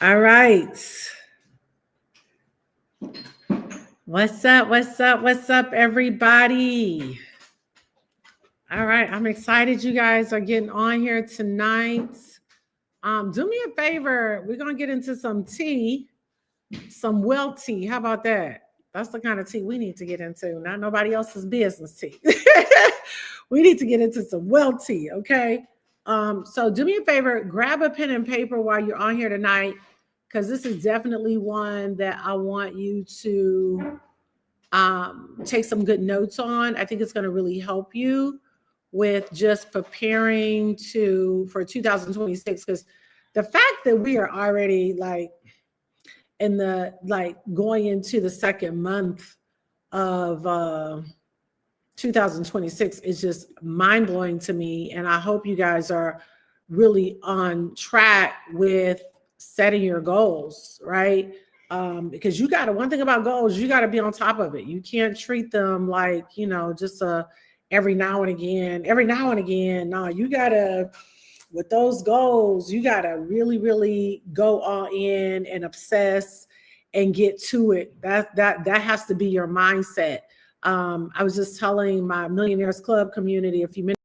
All right. What's up? What's up? What's up, everybody? All right. I'm excited you guys are getting on here tonight. Do me a favor. We're going to get into some tea, some well tea. How about that? That's the kind of tea we need to get into, not nobody else's business tea. We need to get into some well tea, okay? So do me a favor, grab a pen and paper while you're on here tonight, because this is definitely one that I want you to take some good notes on. I think it's going to really help you with just preparing for 2026, because the fact that we are already going into the second month of 2026 is just mind-blowing to me, and I hope you guys are really on track with setting your goals, right? Because one thing about goals, you got to be on top of it. You can't treat them like, just every now and again. No, you got to, with those goals, you got to really, really go all in and obsess and get to it. That has to be your mindset. I was just telling my Millionaires Club community a few minutes.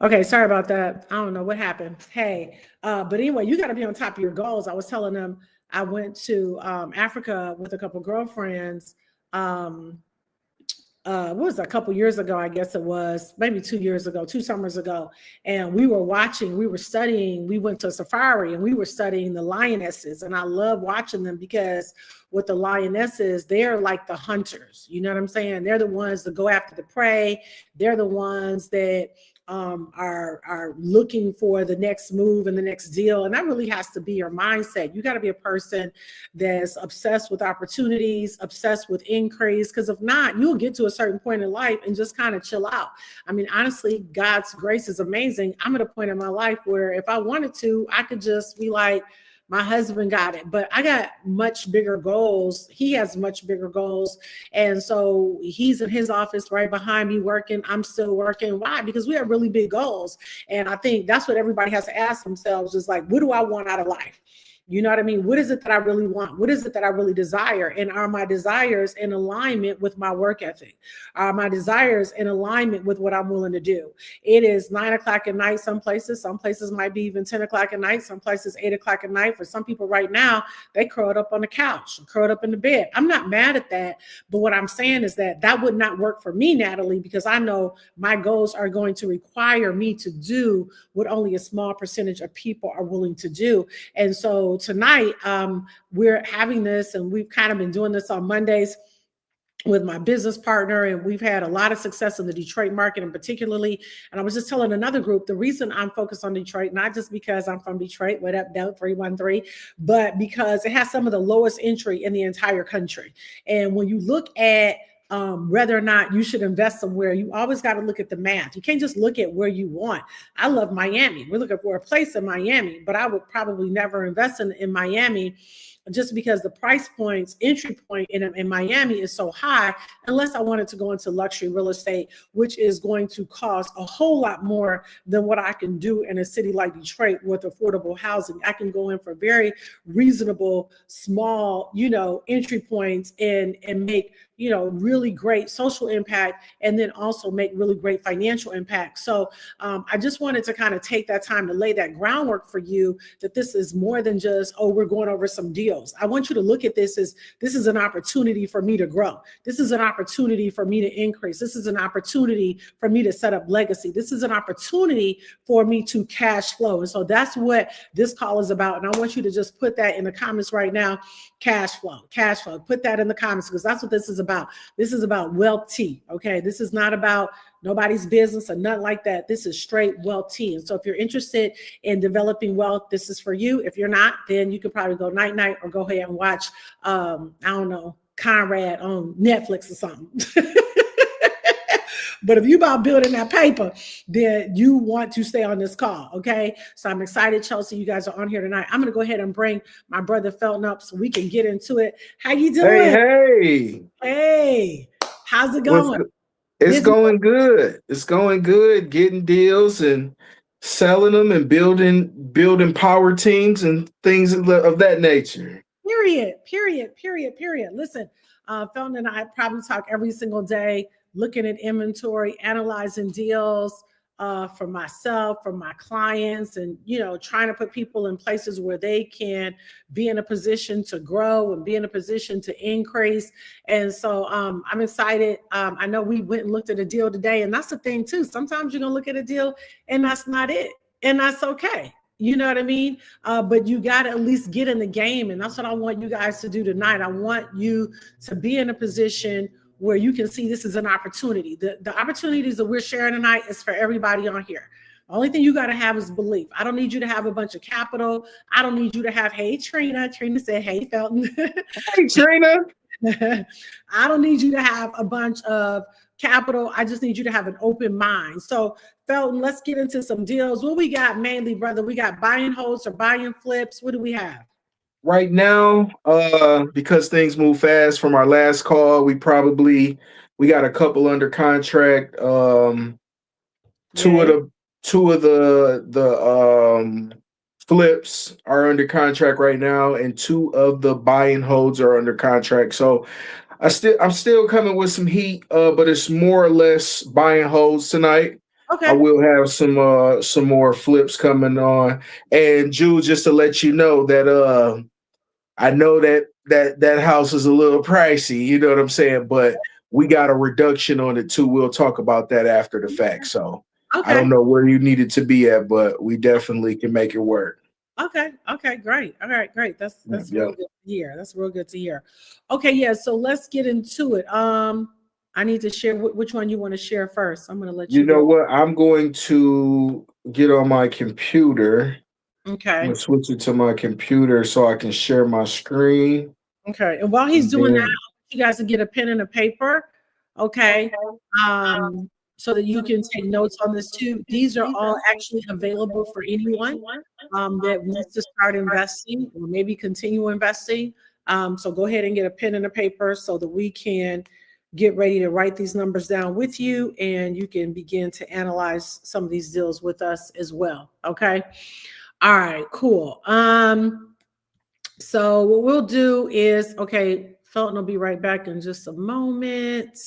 Okay, sorry about that. I don't know what happened. Hey, but anyway, you got to be on top of your goals. I was telling them I went to Africa with a couple girlfriends. What was it, a couple years ago, I guess it was, maybe 2 years ago, 2 summers ago. And we were studying, we went to a safari and we were studying the lionesses. And I love watching them because with the lionesses, they're like the hunters. You know what I'm saying? They're the ones that go after the prey. They're the ones that are looking for the next move and the next deal. And that really has to be your mindset. You got to be a person that's obsessed with opportunities, obsessed with increase, because if not, you'll get to a certain point in life and just kind of chill out. I mean, honestly, God's grace is amazing. I'm at a point in my life where if I wanted to, I could just be like, my husband got it, but I got much bigger goals. He has much bigger goals. And so he's in his office right behind me working. I'm still working. Why? Because we have really big goals. And I think that's what everybody has to ask themselves is like, what do I want out of life? You know what I mean? What is it that I really want? What is it that I really desire? And are my desires in alignment with my work ethic? Are my desires in alignment with what I'm willing to do? It is 9 o'clock at night. Some places might be even 10 o'clock at night. Some places 8 o'clock at night. For some people right now, they curled up on the couch, curled up in the bed. I'm not mad at that. But what I'm saying is that would not work for me, Natalie, because I know my goals are going to require me to do what only a small percentage of people are willing to do. And so tonight, we're having this, and we've kind of been doing this on Mondays with my business partner, and we've had a lot of success in the Detroit market, and particularly, and I was just telling another group, the reason I'm focused on Detroit, not just because I'm from Detroit, what up, Del 313, but because it has some of the lowest entry in the entire country. And when you look at whether or not you should invest somewhere, you always got to look at the math. You can't just look at where you want. I love Miami. We're looking for a place in Miami, but I would probably never invest in Miami just because the price points, entry point in Miami is so high, unless I wanted to go into luxury real estate, which is going to cost a whole lot more than what I can do in a city like Detroit with affordable housing. I can go in for very reasonable, small, entry points and make, really great social impact, and then also make really great financial impact. So I just wanted to kind of take that time to lay that groundwork for you that this is more than just, we're going over some deals. I want you to look at this as this is an opportunity for me to grow. This is an opportunity for me to increase. This is an opportunity for me to set up legacy. This is an opportunity for me to cash flow. And so that's what this call is about. And I want you to just put that in the comments right now. Cash flow. Put that in the comments, because that's what this is about. This is about wealth tea. Okay. This is not about nobody's business or nothing like that. This is straight wealth tea. And so if you're interested in developing wealth, this is for you. If you're not, then you could probably go night or go ahead and watch, I don't know, Conrad on Netflix or something. But if you about building that paper, then you want to stay on this call. Okay. So I'm excited, Chelsea. You guys are on here tonight. I'm going to go ahead and bring my brother Felton up so we can get into it. How you Hey, doing? hey. Hey, how's it What's going? go- it's Busy? going good. It's going good. Getting deals and selling them and building power teams and things of that nature. Period. Listen, Felton and I probably talk every single day, looking at inventory, analyzing deals for myself, for my clients, and trying to put people in places where they can be in a position to grow and be in a position to increase. And so I'm excited. I know we went and looked at a deal today, and that's the thing too. Sometimes you're gonna look at a deal and that's not it, and that's okay. You know what I mean? But you got to at least get in the game. And that's what I want you guys to do tonight. I want you to be in a position where you can see this is an opportunity. The opportunities that we're sharing tonight is for everybody on here. The only thing you got to have is belief. I don't need you to have a bunch of capital. I don't need you to have, hey, Trina. Trina said, hey, Felton. Hey, Trina. I don't need you to have a bunch of capital. I just need you to have an open mind. So, Felton, let's get into some deals. What we got mainly, brother? We got buy and holds or buy and flips. What do we have? Right now, because things move fast from our last call, we got a couple under contract. Two of Yay. the flips are under contract right now, and two of the buy and holds are under contract. So I'm still coming with some heat, but it's more or less buy and holds tonight. I Okay. will have some more flips coming on. And Jude, just to let you know that I know that house is a little pricey, you know what I'm saying? But we got a reduction on it too. We'll talk about that after the fact. So I Okay. don't know where you needed to be at, but we definitely can make it work. Okay. Great. All right. Great. That's real Yeah. good to hear. That's real good to hear. Okay. Yeah. So let's get into it. I need to share which one you want to share first. I'm going to let You you know go. what? I'm going to get on my computer. I'm Okay. gonna switch it to my computer so I can share my screen. Okay. And while he's And doing that, then you guys to get a pen and a paper. Okay. Um, so that you can take notes on this too. These are all actually available for anyone that wants to start investing or maybe continue investing. So go ahead and get a pen and a paper so that we can get ready to write these numbers down with you and you can begin to analyze some of these deals with us as well. Okay. All right, cool. So what we'll do is, okay, Felton will be right back in just a moment.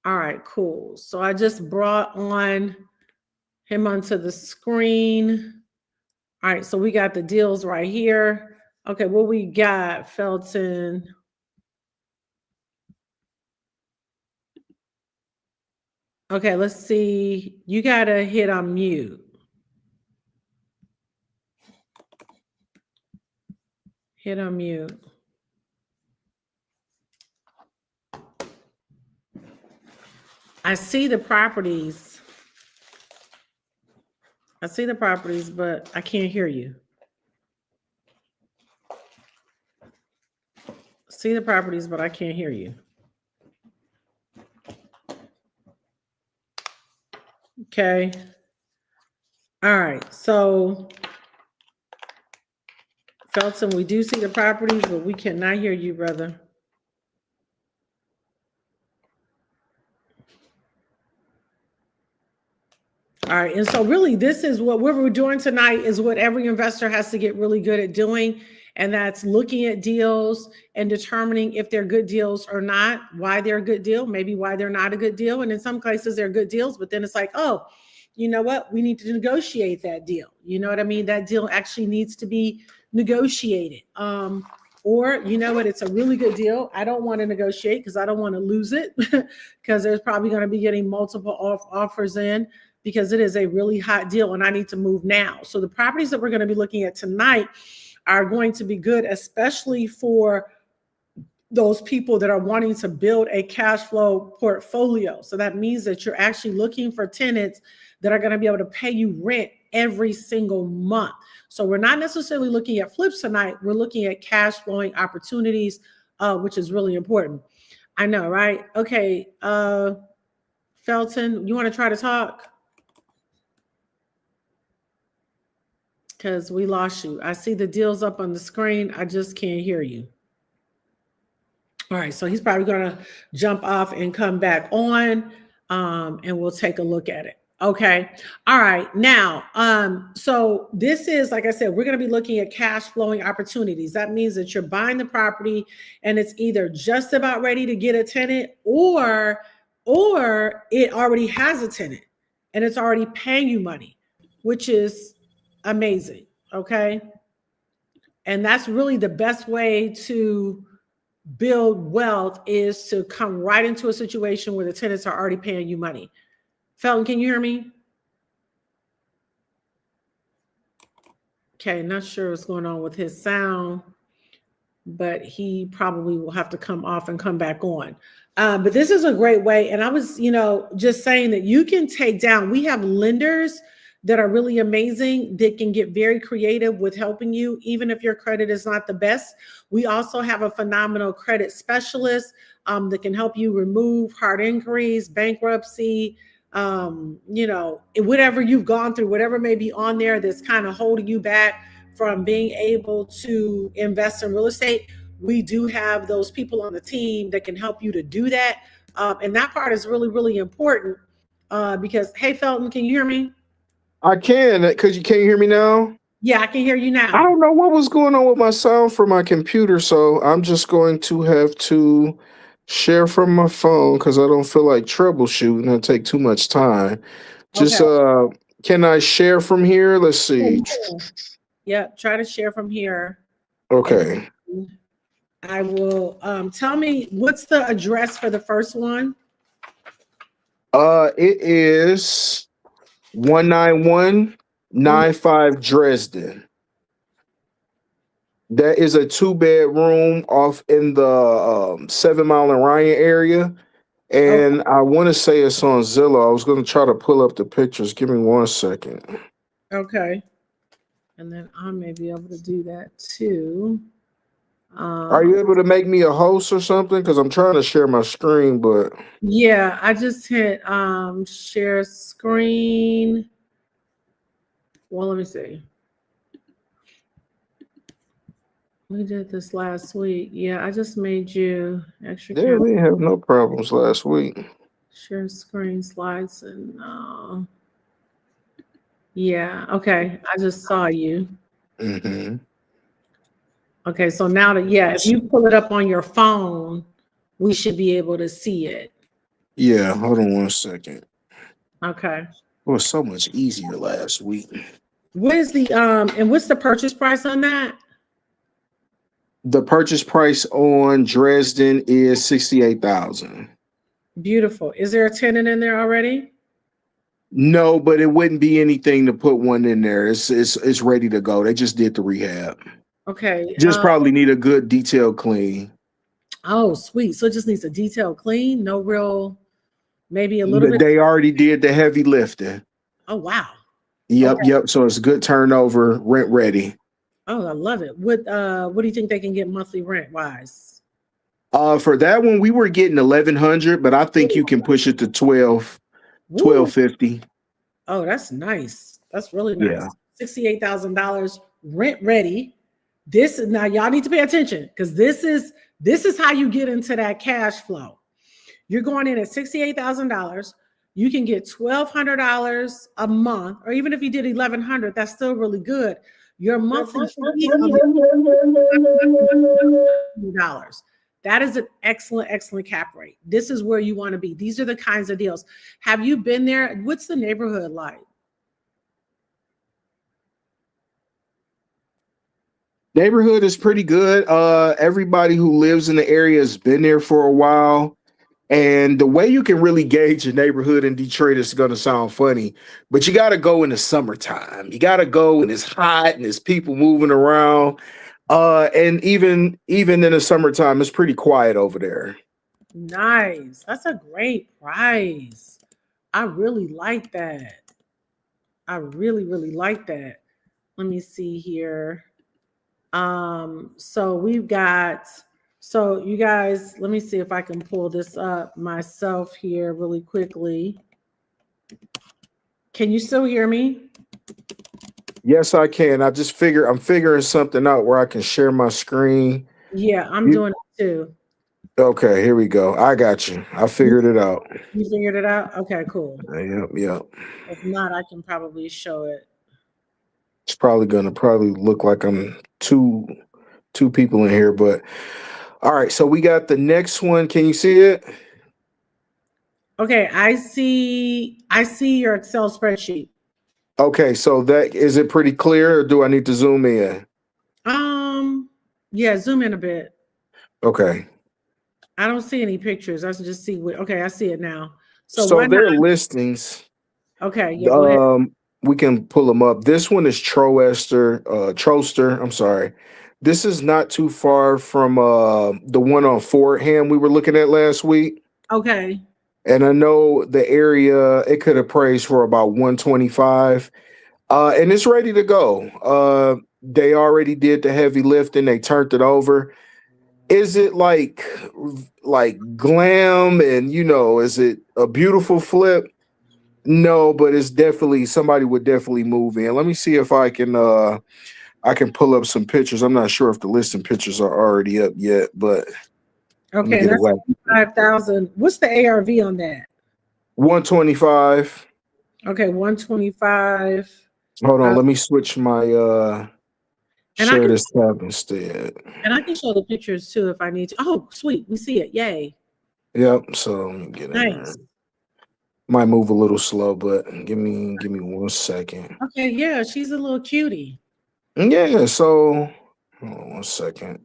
All right, cool. So I just brought on him onto the screen. All right, so we got the deals right here. Okay, what we got, Felton? Okay, let's see. You got to hit on mute. Hit on mute. I see the properties. I see the properties, but I can't hear you. See the properties, but I can't hear you. Okay. All right. So, Felton, we do see the properties, but we cannot hear you, brother. All right. And so really this is what we're doing tonight is what every investor has to get really good at doing. And that's looking at deals and determining if they're good deals or not, why they're a good deal, maybe why they're not a good deal. And in some cases they're good deals, but then it's like, oh, you know what? We need to negotiate that deal. You know what I mean? That deal actually needs to be negotiated. Or you know what? It's a really good deal. I don't want to negotiate because I don't want to lose it because there's probably going to be getting multiple offers in because it is a really hot deal and I need to move now. So the properties that we're going to be looking at tonight are going to be good, especially for those people that are wanting to build a cash flow portfolio. So that means that you're actually looking for tenants that are going to be able to pay you rent every single month. So we're not necessarily looking at flips tonight. We're looking at cash flowing opportunities, which is really important. I know, right? Okay. Felton, you want to try to talk? Because we lost you. I see the deals up on the screen. I just can't hear you. All right, so he's probably going to jump off and come back on, and we'll take a look at it. Okay. All right. Now, so this is, like I said, we're going to be looking at cash flowing opportunities. That means that you're buying the property and it's either just about ready to get a tenant or it already has a tenant and it's already paying you money, which is amazing. Okay. And that's really the best way to build wealth, is to come right into a situation where the tenants are already paying you money. Felton, can you hear me? Okay, not sure what's going on with his sound, but he probably will have to come off and come back on. But this is a great way. And I was, just saying that you can take down, we have lenders that are really amazing that can get very creative with helping you, even if your credit is not the best. We also have a phenomenal credit specialist that can help you remove hard inquiries, bankruptcy, whatever you've gone through, whatever may be on there that's kind of holding you back from being able to invest in real estate. We do have those people on the team that can help you to do that. And that part is really, really important because, hey, Felton, can you hear me? I can, because you can't hear me now. Yeah, I can hear you now. I don't know what was going on with my sound for my computer, so I'm just going to have to share from my phone because I don't feel like troubleshooting. It'll take too much time. Just can I share from here? Let's see. Yeah, try to share from here. Okay. I will tell me, what's the address for the first one? It is 19195 Dresden. That is a 2-bedroom off in the 7 Mile and Ryan area. And I want to say it's on Zillow. I was going to try to pull up the pictures. Give me 1 second. Okay. And then I may be able to do that too. Are you able to make me a host or something? Because I'm trying to share my screen, but yeah, I just hit share screen. Well, let me see. We did this last week. Yeah, I just made you extra. Yeah, we didn't have no problems last week. Share screen slides and yeah, okay. I just saw you. Mm-hmm. Okay, so now that, yeah, if you pull it up on your phone, we should be able to see it. Yeah, hold on 1 second. Okay. It was so much easier last week. What is the and what's the purchase price on that? The purchase price on Dresden is $68,000. Beautiful. Is there a tenant in there already? No, but it wouldn't be anything to put one in there. It's ready to go. They just did the rehab. Okay. Just probably need a good detailed clean. Oh, sweet. So it just needs a detailed clean, no real, maybe a little bit. They already did the heavy lifting. Oh, wow. Yep, okay. Yep. So it's a good turnover, rent ready. Oh, I love it. What do you think they can get monthly rent wise? For that one, we were getting 1,100, but I think you can push it to 1250. Oh, that's nice. That's really nice. Yeah. $68,000 rent ready. This is now, y'all need to pay attention because this is how you get into that cash flow. You're going in at $68,000. You can get $1,200 a month, or even if you did $1,100, that's still really good. Your monthly fee of $1,000. That is an excellent cap rate. This is where you want to be. These are the kinds of deals. Have you been there? What's the neighborhood like? Neighborhood is pretty good. Everybody who lives in the area has been there for a while. And the way you can really gauge a neighborhood in Detroit is going to sound funny, but you got to go in the summertime. You got to go when it's hot and there's people moving around. And even in the summertime, it's pretty quiet over there. Nice. That's a great price. I really like that. I really like that. Let me see here. So we've got So you guys, let me see if I can pull this up myself here really quickly. Can you still hear me? Yes, I can. I'm figuring something out where I can share my screen. Yeah, I'm You doing it too. okay, here we go. I got you. I You, figured it out. you figured it out? Okay, cool. Yep, yep. If not, I can probably show it. It's probably look like I'm two people in here, but all right, so we got the next one. Can you see it? Okay, I see your Excel spreadsheet. Okay, so that is it pretty clear or do I need to zoom in? Um, yeah, zoom in a bit. Okay. I don't see any pictures. I just see what okay, I see it now. So So why not? their listings, Okay, yeah, go ahead. um, we can pull them up. This one is Troster. I'm sorry. This is not too far from the one on Fordham we were looking at last week. Okay. And I know the area it could appraise for about 125. And it's ready to go. They already did the heavy lifting, they turned it over. Is it like glam and is it a beautiful flip? No, but it's definitely somebody would definitely move in. Let me see if I can pull up some pictures. I'm not sure if the listing pictures are already up yet, but let me Okay, and get it that's right. 5,000. What's the ARV on that? 125. Okay, 125. Hold on, Uh, let me switch my and I share can this tab instead. show the pictures too if I need to. Oh, sweet. We see it. Yay. Yep, so let me get in there. Nice. Might move a little slow, but give me 1 second. Okay, yeah, she's a little cutie. Yeah, so hold on 1 second.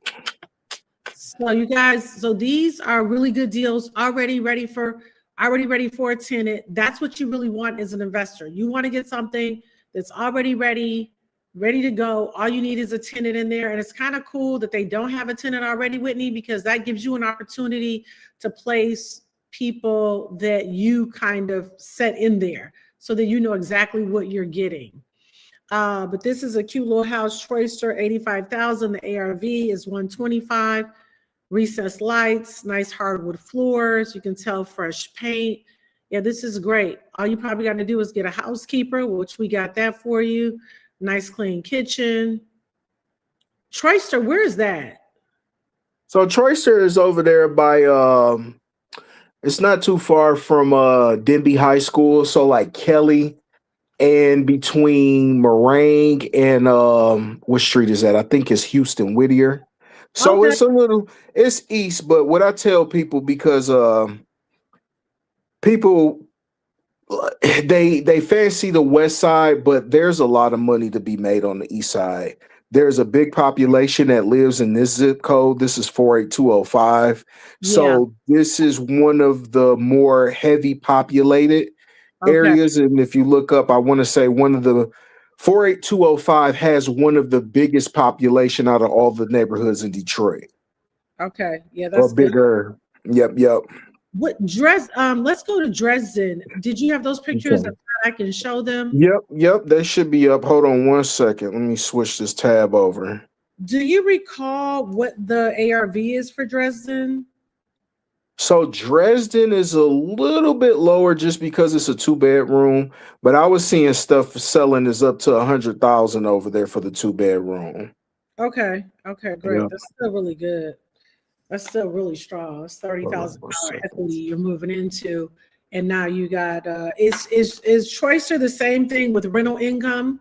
So you guys, so these are really good deals already ready for a tenant. That's what you really want as an investor. You want to get something that's already ready to go. All you need is a tenant in there. And it's kind of cool that they don't have a tenant already, Whitney, because that gives you an opportunity to place people that you kind of set in there so that you know exactly what you're getting. But this is a cute little house, Troyster, 85,000. The ARV is 125. Recessed lights, nice hardwood floors. You can tell fresh paint. Yeah, this is great. All you probably got to do is get a housekeeper, which we got that for you. Nice clean kitchen. Troyster, where is that? So Troyster is over there by it's not too far from Denby High School, so like Kelly and between Meringue and what street is that? I think it's Houston Whittier. So Okay. it's east, but what I tell people because people they fancy the west side, but there's a lot of money to be made on the east side. There's a big population that lives in this zip code. This is 48205. Yeah. So this is one of the more heavy populated Okay. areas. And if you look up, I want to say one of the 48205 has one of the biggest population out of all the neighborhoods in Detroit. Okay. Yeah, Or that's good. bigger. Yep, yep. What dress? Let's go to Dresden. Did you have those pictures that Okay. I can show them? Yep. They should be up. Hold on 1 second. Let me switch this tab over. Do you recall what the ARV is for Dresden? So Dresden is a little bit lower just because it's a 2 bedroom, but I was seeing stuff selling is up to 100,000 over there for the 2 bedroom. Okay. Okay, great. Yep. That's still really good. That's still really strong. It's thirty Hold on thousand one dollar second. equity you're moving into, and now you got is Troyster the same thing with rental income?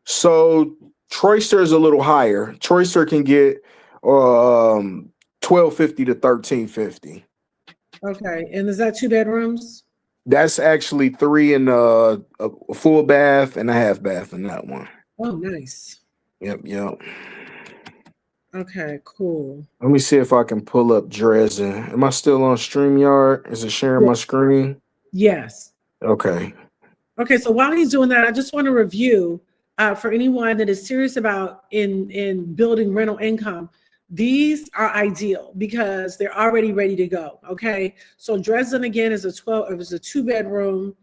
So Troyster is a little higher. Troyster can get 1250 to 1350. Okay, and is that 2 bedrooms? That's actually three and a full bath and a half bath in that one. Oh, nice. Yep. Okay, cool. Let me see if I can pull up Dresden. Am I still on StreamYard? Is it sharing Yeah. my screen? Yes. Okay. Okay, so while he's doing that, I just want to review for anyone that is serious about in building rental income. These are ideal because they're already ready to go. Okay, so Dresden again is it was a 2 bedroom,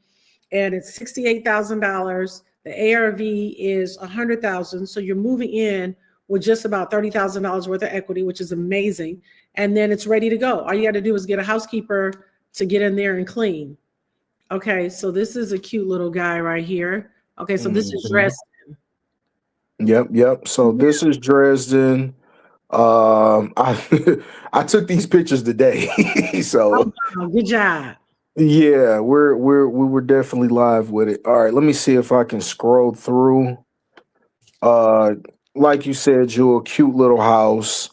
and it's $68,000. The ARV is 100,000. So you're moving in with just about $30,000 worth of equity, which is amazing. And then it's ready to go. All you got to do is get a housekeeper to get in there and clean. Okay, so this is a cute little guy right here. Okay, so this is Mhm. Dresden. Yep. So this is Dresden. I I took these pictures today. Oh, So wow, good job. yeah, we were definitely live with it. All right, let me see if I can scroll through. Uh, like you said, Jewel, cute little house,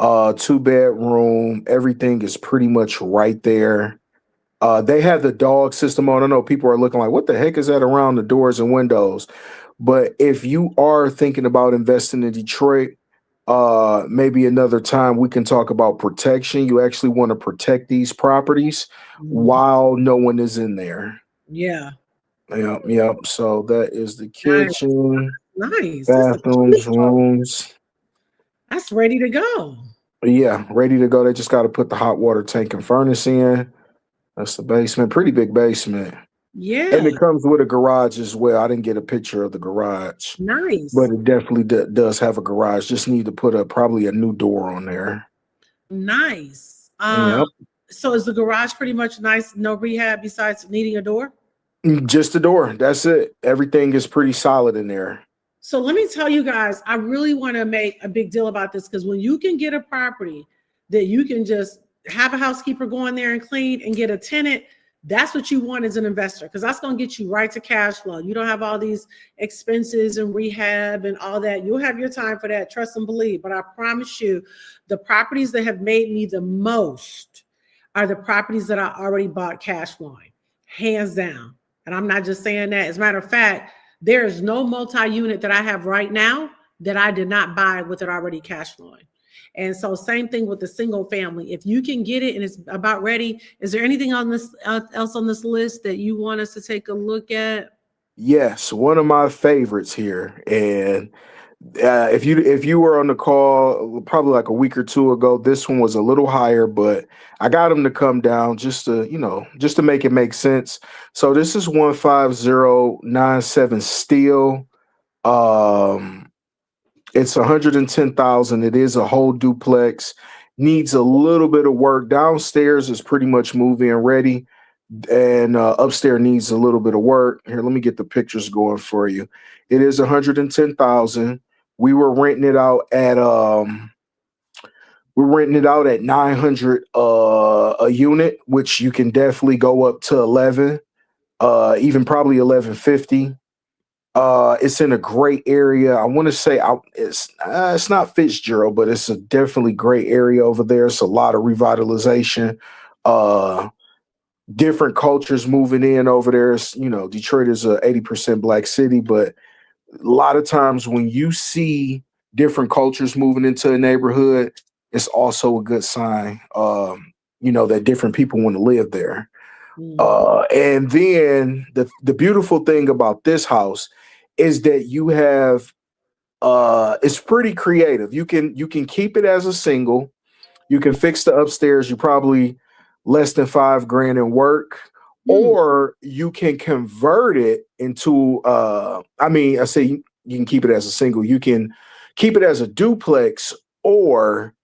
2 bedroom. Everything is pretty much right there. They have the dog system on. I know people are looking like, what the heck is that around the doors and windows? But if you are thinking about investing in Detroit, maybe another time we can talk about protection. You actually want to protect these properties Mhm. while no one is in there. Yeah, Yep. So that is the nice, kitchen, nice. That's a cute bathrooms, one. rooms. That's ready to go. Yeah, ready to go. They just got to put the hot water tank and furnace in. That's the basement. Pretty big basement. Yeah, And it comes with a garage as well. I didn't get a picture of the garage, but nice, it definitely does have a garage. Just need to put probably a new door on there. nice. Yep. So is the garage pretty much nice? No rehab besides needing a door? Just the door. That's it. Everything is pretty solid in there. So let me tell you guys, I really want to make a big deal about this because when you can get a property that you can just have a housekeeper go in there and clean and get a tenant, that's what you want as an investor because that's going to get you right to cash flow. You don't have all these expenses and rehab and all that. You'll have your time for that, trust and believe. But I promise you, the properties that have made me the most are the properties that I already bought cash flowing, hands down. And I'm not just saying that. As a matter of fact, there is no multi-unit that I have right now that I did not buy with it already cash flowing. And so same thing with the single family. If you can get it and it's about ready, is there anything on this else on this list that you want us to take a look at? Yes, one of my favorites here. And if you were on the call probably like a week or two ago, this one was a little higher, but I got him to come down just to make it make sense. So this is 15097 steel. Um, it's 110,000. It is a whole duplex. Needs a little bit of work. Downstairs is pretty much move-in ready, and upstairs needs a little bit of work. Here, let me get the pictures going for you. It is 110,000. We were renting it out at 900 a unit, which you can definitely go up to 11, even probably 1150. It's in a great area. I want to say it's not Fitzgerald, but it's a definitely great area over there. It's a lot of revitalization. Uh, Different cultures moving in over there. Detroit is a 80% black city, but a lot of times when you see different cultures moving into a neighborhood, it's also a good sign. That different people want to live there. Mm, And then the beautiful thing about this house is that you have it's pretty creative. You can keep it as a single. You can fix the upstairs. You probably less than 5 grand in work, mm, or you can convert it into. I say you can keep it as a single. You can keep it as a duplex, or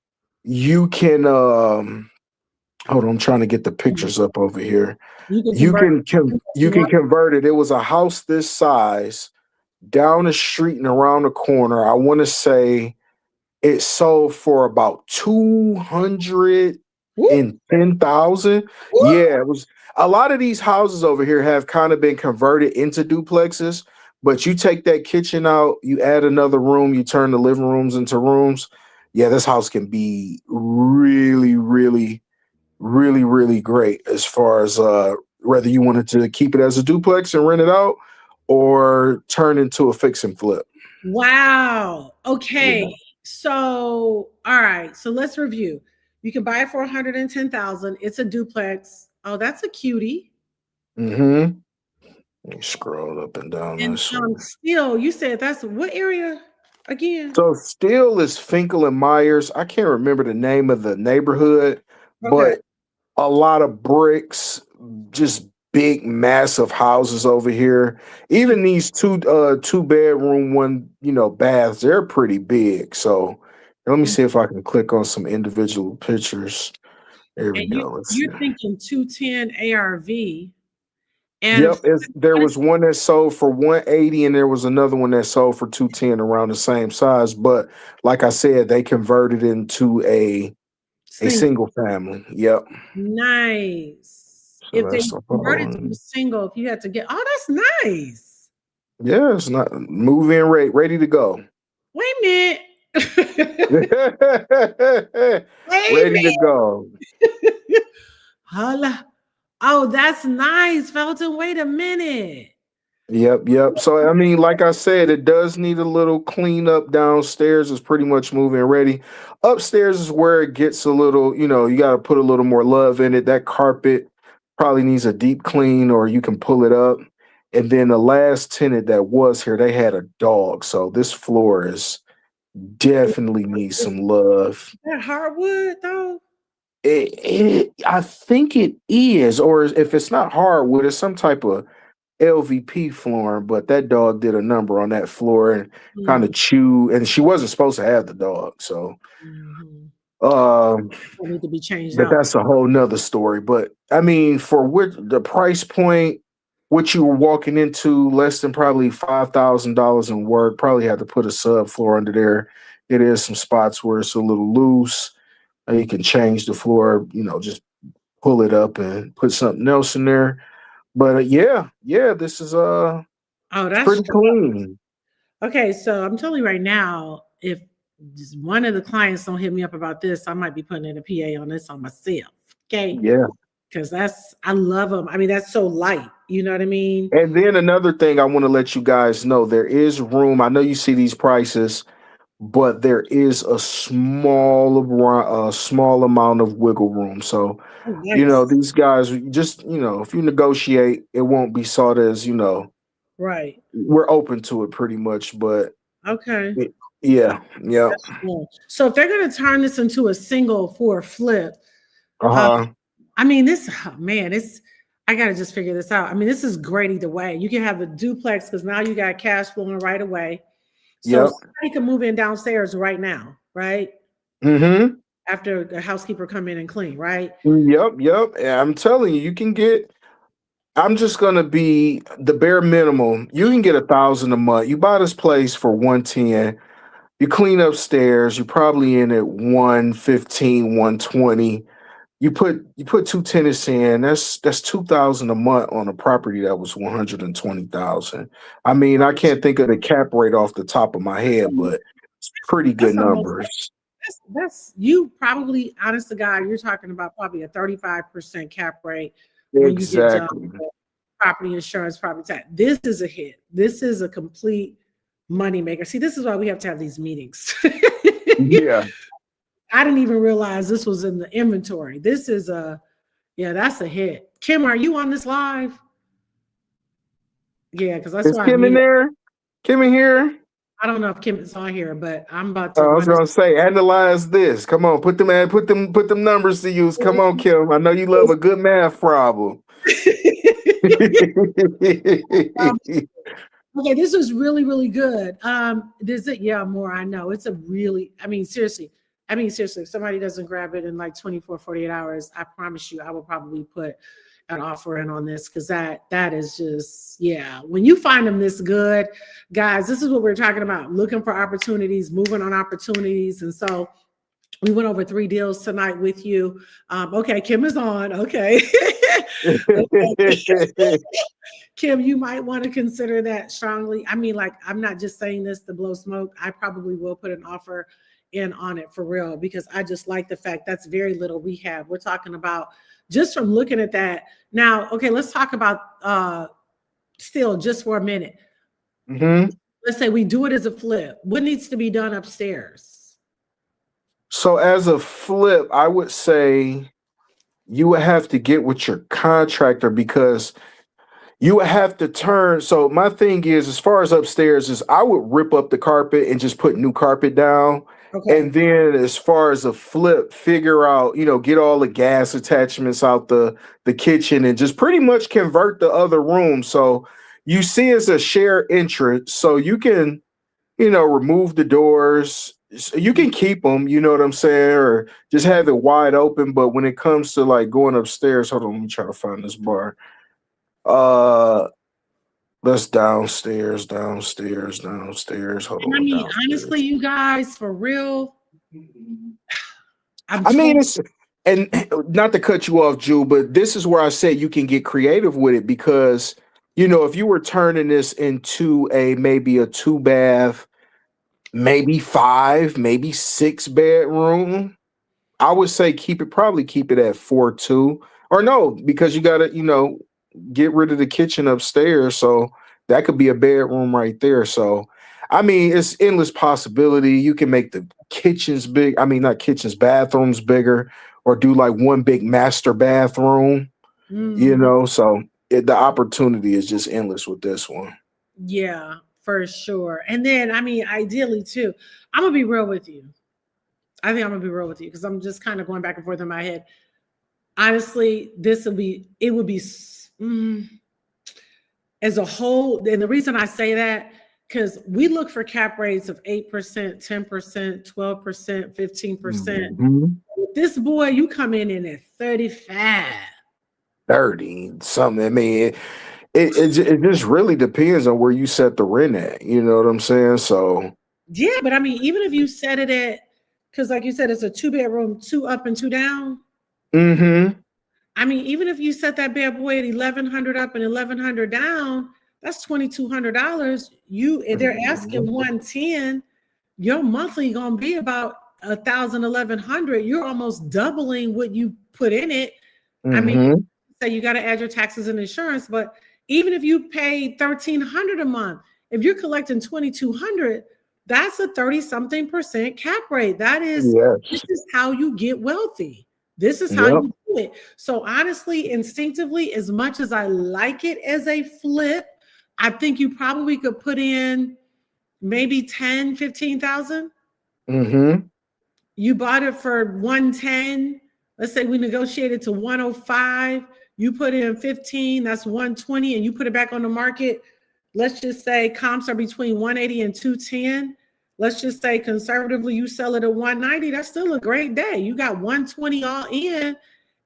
you can. Hold on, I'm trying to get the mm. pictures up over here. You can You convert can it you to can what? convert it. It was a house this size down the street and around the corner. I want to say it sold for about 210,000. Woo. Yeah, it was a lot of these houses over here have kind of been converted into duplexes, but you take that kitchen out, you add another room, you turn the living rooms into rooms. Yeah, this house can be really, really, really, really great as far as whether you wanted to keep it as a duplex and rent it out or turn into a fix and flip. Wow. Okay. Yeah. So, all right. So let's review. You can buy it for 110,000. It's a duplex. Oh, that's a cutie. Mm-hmm. Let me scroll up and down And this one. still, you said that's what area again? So still is Finkel and Myers. I can't remember the name of the neighborhood, Okay. but a lot of bricks, just big, massive houses over here. Even these two bedroom, one, baths, they're pretty big. So let me see if I can click on some individual pictures. There we And you go. Let's see. you're thinking 210 ARV. And Yep, if there was one that sold for 180 and there was another one that sold for 210 around the same size. But like I said, they converted into a single, single family. Yep. nice. So If they that's a converted to a whole. single, if you had to get, oh, that's nice. Yeah, it's not move in rate, ready to go. Wait a minute. Wait a Ready to go. minute. Holla. Oh, that's nice, Felton. Wait a minute. Yep, yep. So I mean, like I said, it does need a little cleanup downstairs. It's pretty much moving ready. Upstairs is where it gets a little, you got to put a little more love in it. That carpet probably needs a deep clean, or you can pull it up. And then the last tenant that was here, they had a dog. So this floor is definitely needs Is some love. that hardwood though? I think it is, or if it's not hardwood, it's some type of LVP flooring, but that dog did a number on that floor and kind of chew. And she wasn't supposed to have the dog, so Mm-hmm. um, Need to be changed but out. that's a whole nother story. But I mean, for what the price point, what you were walking into, less than probably $5,000 in work, probably had to put a subfloor under there. It is some spots where it's a little loose. You can change the floor, just pull it up and put something else in there. But yeah, this is Oh, it's that's pretty clean. okay. So I'm telling you right now, if just one of the clients don't hit me up about this, I might be putting in a PA on this on myself. Okay. Yeah. Because I love them. I mean, that's so light. You know what I mean? And then another thing I want to let you guys know, there is room. I know you see these prices, but there is a small amount of wiggle room. So, Oh, nice. these guys just, if you negotiate, it won't be sought as, Right. we're open to it pretty much. But Okay. yeah, yeah. That's cool. So if they're going to turn this into a single for a flip, uh, Uh-huh. I mean, this, oh, man, I got to just figure this out. I mean, this is great either way. You can have a duplex because now you got cash flowing right away. So Yep. somebody can move in downstairs right now, right? Mm-hmm. After the housekeeper come in and clean, right? Yep, yep. And I'm telling you, you can get. I'm just gonna be the bare minimum. You can get 1,000 a month. You buy this place for 110. You clean upstairs. You're probably in at 115, 120. You put two tenants in. That's 2,000 a month on a property that was 120,000. I mean, I can't think of the cap rate off the top of my head, but it's pretty good That's almost numbers. that's you probably, honest to God, you're talking about probably a 35% cap rate when you get done Exactly. with property insurance, property tax. This is a hit. This is a complete money maker. See, this is why we have to have these meetings. Yeah. I didn't even realize this was in the inventory. This is yeah, that's a hit. Kim, are you on this live? Yeah, because that's Is why I Kim in muted. there? Kim in here? I don't know if Kim is on here, but I'm about I to was run this. gonna say, analyze this. Come on, put them numbers to use. Come on, Kim. I know you love a good math problem. Okay, this was really, really good. There's it, yeah, more I know. It's a really, I mean, seriously, if somebody doesn't grab it in like 24, 48 hours, I promise you, I will probably put an offer in on this because that is just, yeah. When you find them this good, guys, this is what we're talking about. Looking for opportunities, moving on opportunities. And so we went over 3 deals tonight with you. Okay, Kim is on. Okay. Kim, you might want to consider that strongly. I mean, like, I'm not just saying this to blow smoke. I probably will put an offer in on it for real because I just like the fact that's very little rehab. We're talking about just from looking at that. Now, okay, let's talk about still just for a minute. hmm Let's say we do it as a flip. What needs to be done upstairs? So as a flip, I would say you would have to get with your contractor because You would have to turn. So my thing is, as far as upstairs, is I would rip up the carpet and just put new carpet down. Okay. And then as far as a flip, figure out, get all the gas attachments out the kitchen and just pretty much convert the other room. So you see it's a shared entrance. So you can, remove the doors. You can keep them, you know what I'm saying, or just have it wide open. But when it comes to like going upstairs, hold on, let me try to find this bar. Uh Let's downstairs, downstairs, downstairs. Hold And I on, mean, honestly, downstairs. you guys, for real, I'm I mean, told. it's and not to cut you off, Jew, but this is where I say you can get creative with it because if you were turning this into maybe a two bath, maybe five, maybe six bedroom, I would say probably keep it at 4.2. Or no, because you gotta, get rid of the kitchen upstairs. So that could be a bedroom right there. So I mean, it's endless possibility. You can make the kitchens big. I mean, not kitchens, bathrooms bigger, or do like one big master bathroom, Mhm. So the opportunity is just endless with this one. Yeah, for sure. And then, I mean, ideally too, I'm gonna be real with you. I think I'm gonna be real with you because I'm just kind of going back and forth in my head. Honestly, it would be as a whole. And the reason I say that, because we look for cap rates of 8%, 10%, 12%, 15%. Mhm. This boy, you come in at 35. 30 something. I mean, it just really depends on where you set the rent at. You know what I'm saying? So Yeah, but I mean, even if you set it at, because like you said, it's a 2 bedroom, two up and two down. mm-hmm. I mean, even if you set that bad boy at 1,100 up and 1,100 down, that's $2,200. If they're asking 110, your monthly gonna be about 1,000, 1,100. You're almost doubling what you put in it. I mean, Mm-hmm. say you got to add your taxes and insurance, but even if you pay 1,300 a month, if you're collecting 2,200, that's a 30-something% cap rate. This Yes. is how you get wealthy. This is how Yep. you do it. So honestly, instinctively, as much as I like it as a flip, I think you probably could put in maybe 10, 15,000. Mm-hmm. You bought it for 110. Let's say we negotiated to 105. You put in 15, that's 120, and you put it back on the market. Let's just say comps are between 180 and 210. Let's just say conservatively you sell it at 190. That's still a great day. You got 120 all in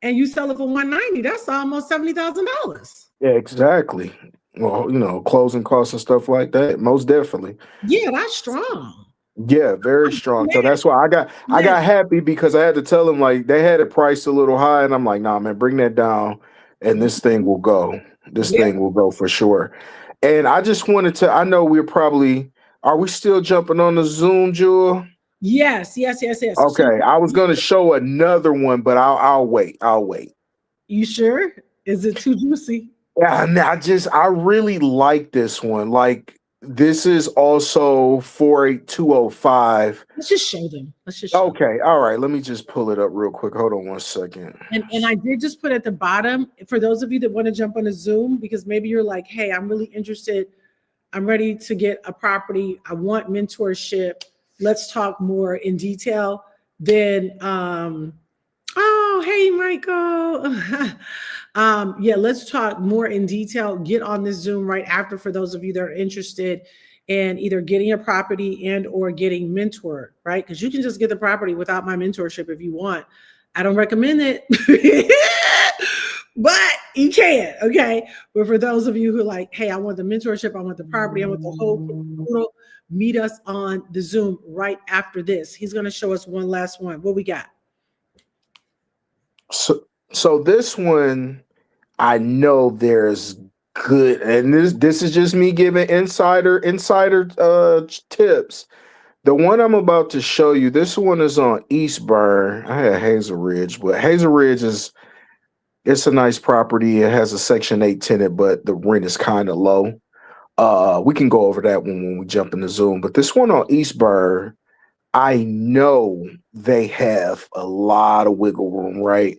and you sell it for 190. That's almost $70,000. Yeah, exactly. Well, closing costs and stuff like that. Most definitely. Yeah, that's strong. Yeah, very strong. So that's why I Yeah. got happy because I had to tell them like they had it priced a little high, and I'm like, nah, man, bring that down, and this thing will go. This Yeah. thing will go for sure. And I just wanted to. I know are we still jumping on the Zoom, Jewel? Yes, yes, yes, yes. So Okay, I was going to show another one, but I'll wait. I'll wait. you sure? Is it too juicy? Yeah, and I really like this one. Like this is also 48205. Let's just show them. Let's just show them. Okay, all right. Let me just pull it up real quick. Hold on one second. And I did just put at the bottom for those of you that want to jump on a Zoom because maybe you're like, hey, I'm really interested. I'm ready to get a property. I want mentorship. Let's talk more in detail. Then oh, hey, Michael. Yeah, let's talk more in detail. Get on this Zoom right after for those of you that are interested in either getting a property and or getting mentored, right? Because you can just get the property without my mentorship if you want. I don't recommend it, but you can, okay? But for those of you who are like, hey, I want the mentorship, I want the property, I want the whole total, meet us on the Zoom right after this. He's going to show us one last one. What we got? So this one, I know there's good, and this is just me giving insider tips. The one I'm about to show you, this one is on Eastburn. I had Hazel Ridge, but Hazel Ridge it's a nice property. It has a Section 8 tenant, but the rent is kind of low. We can go over that one when we jump in the Zoom. But this one on Eastburn, I know they have a lot of wiggle room, right?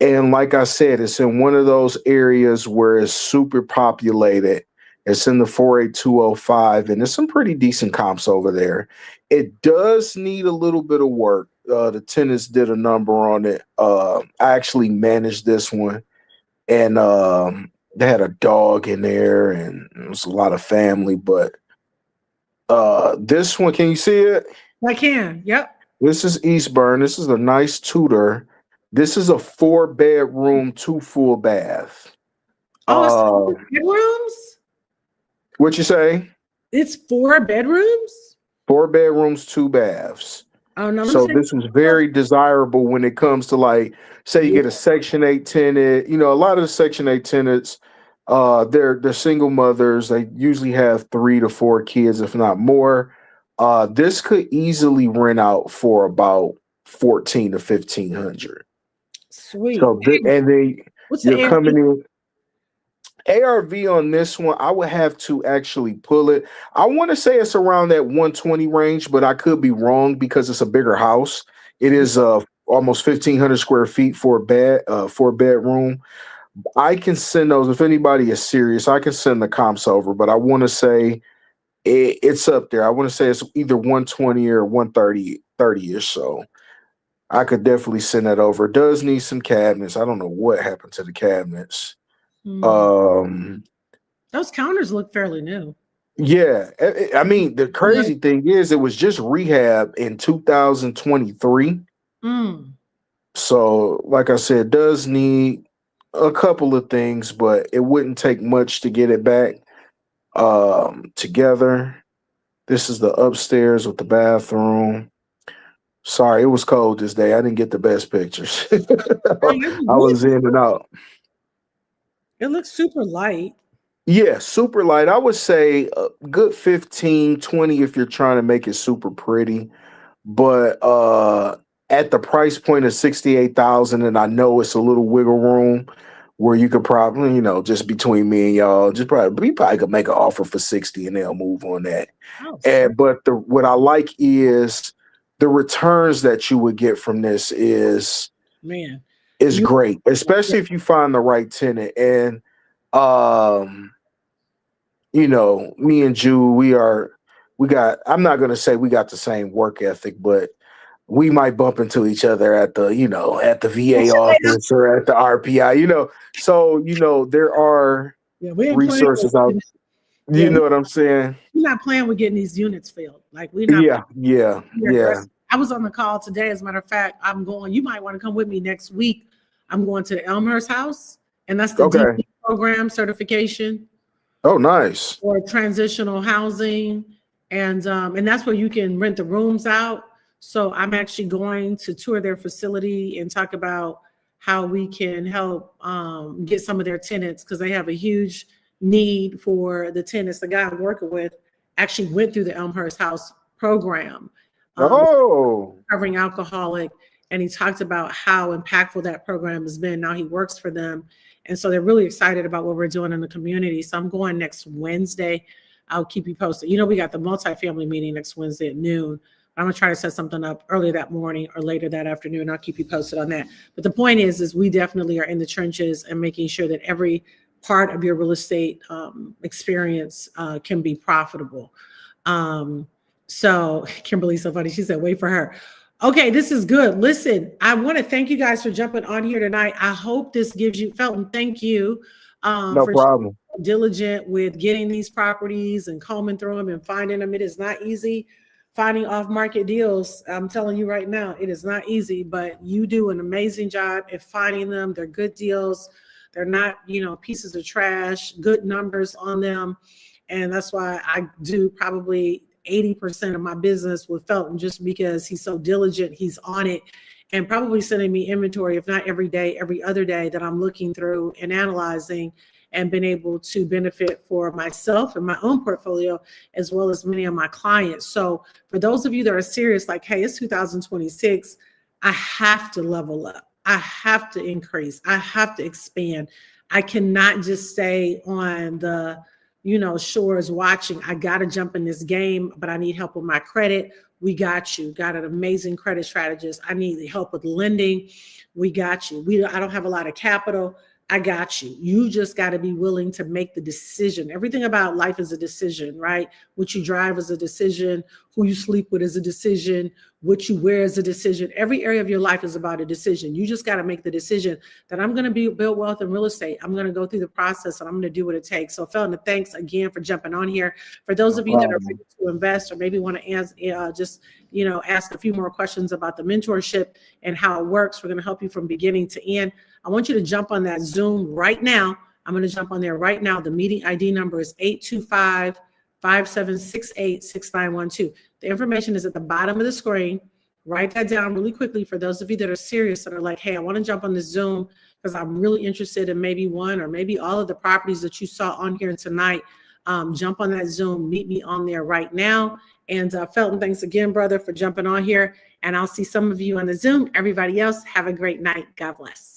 And like I said, it's in one of those areas where it's super populated. It's in the 48205, and there's some pretty decent comps over there. It does need a little bit of work. The tenants did a number on it. I actually managed this one, and they had a dog in there, and it was a lot of family. But this one, can you see it? I can. Yep. This is Eastburn. This is a nice Tudor. This is a 4-bedroom, 2 full bath. Oh, it's 4 bedrooms? What you say? It's 4 bedrooms? 4 bedrooms, 2 baths. Oh no. So this is very desirable when it comes to, like, say you get a Section 8 tenant. You know, a lot of the Section 8 tenants, they're single mothers. They usually have 3 to 4 kids, if not more. This could easily rent out for about 14 to 1500. Sweet. So and then you're coming in. ARV on this one, I would have to actually pull it. I want to say it's around that 120 range, but I could be wrong because it's a bigger house. It is almost 1,500 square feet for a bedroom. I can send those if anybody is serious. I can send the comps over, but I want to say it's up there. I want to say it's either 120 or 130-ish. So I could definitely send that over. It does need some cabinets. I don't know what happened to the cabinets. Those counters look fairly new. Yeah. I mean, the crazy thing is it was just rehab in 2023. So, like I said, it does need a couple of things, but it wouldn't take much to get it back together. This is the upstairs with the bathroom. Sorry, it was cold this day. I didn't get the best pictures. I was in and out. It looks super light. Yeah, super light. I would say a good 15, 20 if you're trying to make it super pretty. But at the price point of 68,000, and I know it's a little wiggle room where you could probably, you know, just between me and y'all, we probably could make an offer for 60 and they'll move on that. But what I like is the returns that you would get from this is great, especially if you find the right tenant. And you know, me and Ju, I'm not gonna say we got the same work ethic, but we might bump into each other at the VA office or at the RPI, you know. So, you know, there are resources out. You know what I'm saying? We're not playing with getting these units filled. Like we're not. Yeah. I was on the call today. As a matter of fact, you might want to come with me next week. I'm going to the Elmhurst house, and that's the DP program certification. Oh, nice. For transitional housing, and that's where you can rent the rooms out. So I'm actually going to tour their facility and talk about how we can help get some of their tenants, because they have a huge need for the tenants. The guy I'm working with actually went through the Elmhurst House program, covering alcoholic, and he talked about how impactful that program has been. Now he works for them, and so they're really excited about what we're doing in the community. So I'm going next Wednesday. I'll keep you posted. You know, we got the multifamily meeting next Wednesday at noon. I'm gonna try to set something up early that morning or later that afternoon. I'll keep you posted on that. But the point is we definitely are in the trenches and making sure that every part of your real estate experience can be profitable. So Kimberly's so funny. She said, wait for her. Okay, this is good. Listen, I want to thank you guys for jumping on here tonight. I hope this gives you, Felton, thank you no problem. Diligent with getting these properties and combing through them and finding them. It is not easy finding off-market deals. I'm telling you right now, it is not easy, but you do an amazing job at finding them. They're good deals. They're not, you know, pieces of trash, good numbers on them. And that's why I do probably 80% of my business with Felton, just because he's so diligent. He's on it and probably sending me inventory, if not every day, every other day, that I'm looking through and analyzing and been able to benefit for myself and my own portfolio, as well as many of my clients. So for those of you that are serious, like, hey, it's 2026, I have to level up. I have to increase. I have to expand. I cannot just stay on the Shore is watching. I got to jump in this game, but I need help with my credit. We got you. Got an amazing credit strategist. I need help with lending. We got you. I don't have a lot of capital. I got you. You just got to be willing to make the decision. Everything about life is a decision, right? What you drive is a decision. Who you sleep with is a decision. What you wear is a decision. Every area of your life is about a decision. You just got to make the decision that I'm going to build wealth in real estate. I'm going to go through the process and I'm going to do what it takes. So Felton, thanks again for jumping on here. For those of you that are ready to invest or maybe want to ask a few more questions about the mentorship and how it works, we're going to help you from beginning to end. I want you to jump on that Zoom right now. I'm going to jump on there right now. The meeting ID number is 825-5768-6912. The information is at the bottom of the screen. Write that down really quickly for those of you that are serious, that are like, hey, I want to jump on the Zoom because I'm really interested in maybe one or maybe all of the properties that you saw on here tonight. Jump on that Zoom. Meet me on there right now. And Felton, thanks again, brother, for jumping on here. And I'll see some of you on the Zoom. Everybody else, have a great night. God bless.